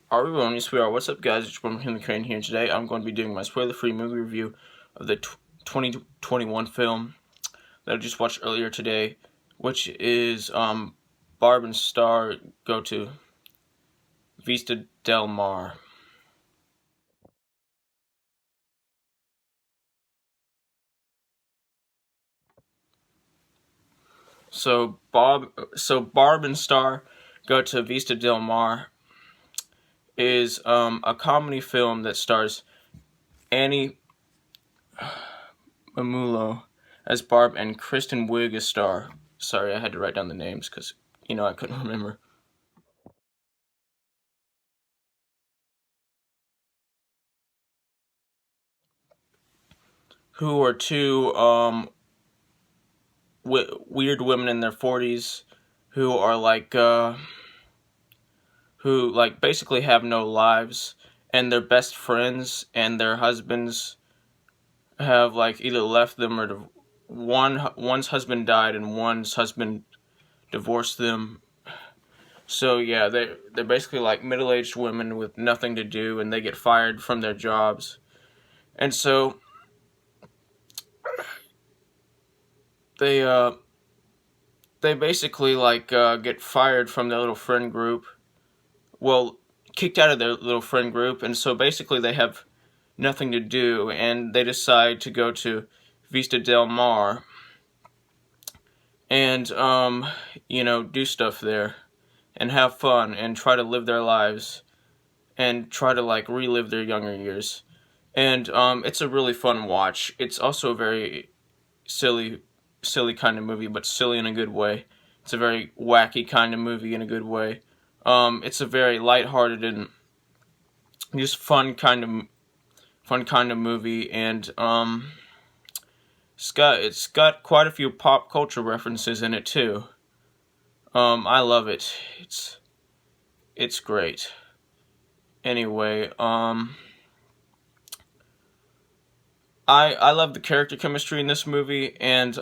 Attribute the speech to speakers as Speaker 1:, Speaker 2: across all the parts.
Speaker 1: Everyone, yes we are. What's up, guys? It's McKinley Crain here. Today I'm going to be doing my spoiler-free movie review of the 2021 film that I just watched earlier today, which is Barb and Star go to Vista Del Mar. So Barb and Star go to Vista Del Mar is a comedy film that stars Annie Mamulo as Barb and Kristen Wiig as Star. Sorry, I had to write down the names because I couldn't remember. Who are two weird women in their 40s who are who basically have no lives, and their best friends and their husbands have either left them or one's husband died and one's husband divorced them. So yeah, they're basically middle-aged women with nothing to do, and they get fired from their jobs. And so they basically get fired from their little friend group. Well, kicked out of their little friend group, and so basically they have nothing to do, and they decide to go to Vista Del Mar and do stuff there and have fun and try to live their lives and try to relive their younger years. And it's a really fun watch. It's also a very silly kind of movie, but silly in a good way. It's a very wacky kind of movie in a good way. It's a very lighthearted and just fun kind of movie, and it's got quite a few pop culture references in it too. I love it. It's great. Anyway, I love the character chemistry in this movie, and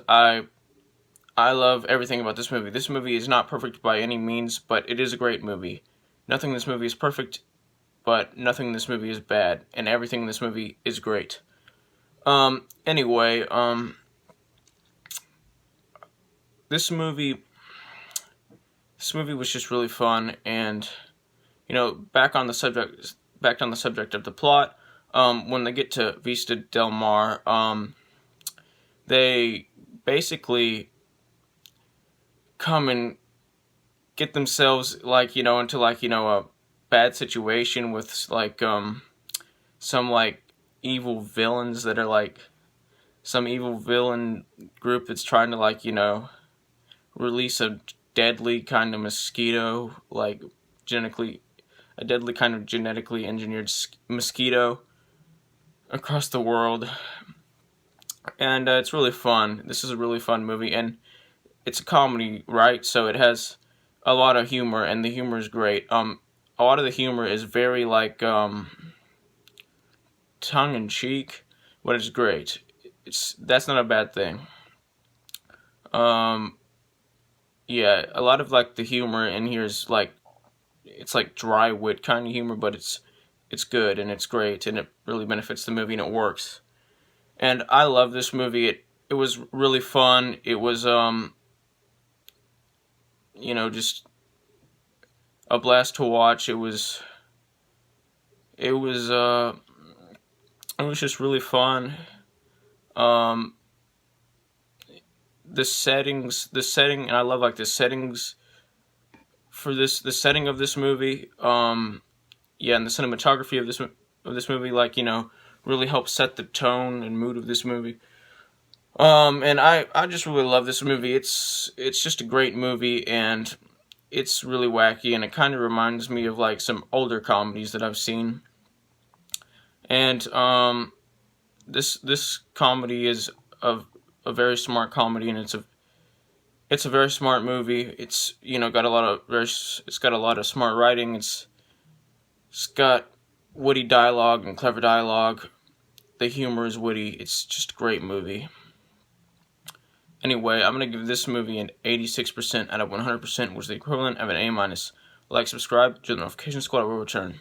Speaker 1: I love everything about this movie. This movie is not perfect by any means, but it is a great movie. Nothing in this movie is perfect, but nothing in this movie is bad, and everything in this movie is great. Anyway, this movie was just really fun, and back on the subject of the plot. When they get to Vista Del Mar, they basically come and get themselves into a bad situation with some evil villains that are some evil villain group that's trying to release a deadly kind of mosquito, a deadly kind of genetically engineered mosquito across the world. And it's really fun. This is a really fun movie, and it's a comedy, right? So it has a lot of humor, and the humor is great. A lot of the humor is very tongue-in-cheek, but it's great. That's not a bad thing. Yeah, a lot of the humor in here is it's dry wit kind of humor, but it's good and it's great, and it really benefits the movie, and it works. And I love this movie. It was really fun. It was just a blast to watch. It was just really fun. The setting, and I love the settings for the setting of this movie. Yeah, and the cinematography of this movie, really helps set the tone and mood of this movie. And I just really love this movie. It's just a great movie, and it's really wacky, and it kind of reminds me of some older comedies that I've seen. And this comedy is a very smart comedy, and it's a very smart movie. It's got a lot of smart writing. It's got witty dialogue and clever dialogue. The humor is witty. It's just a great movie. Anyway, I'm going to give this movie an 86% out of 100%, which is the equivalent of an A-. Like, subscribe, join the notification squad, I will return.